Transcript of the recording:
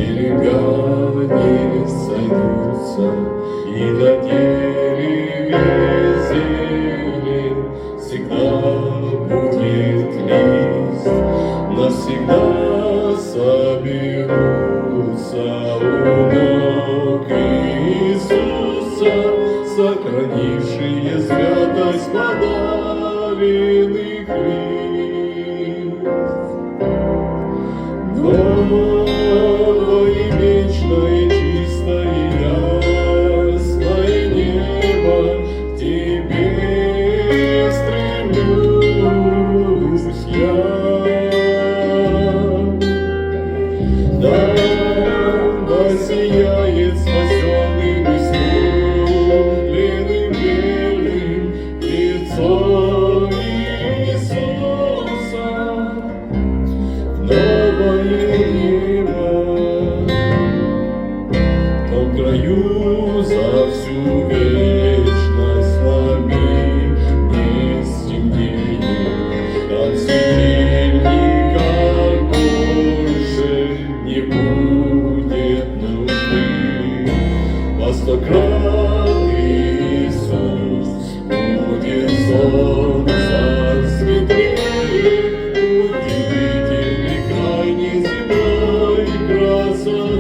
берега не сойдутся, и на дереве зелень всегда будет лист, навсегда соберутся у ног Иисуса, сохранившие святость подаренных лист. Новое, вечное, чистое, ясное небо, к тебе стремлюсь я. Там воссияет спасенным искупленным белым лицо Иисуса. Новое небо, в том краю за всю вечность нами не стемнеет, там светильника больше не будет нужды. Во 100 крат Иисус будет солнце светлее, удивительный край неземной красоты.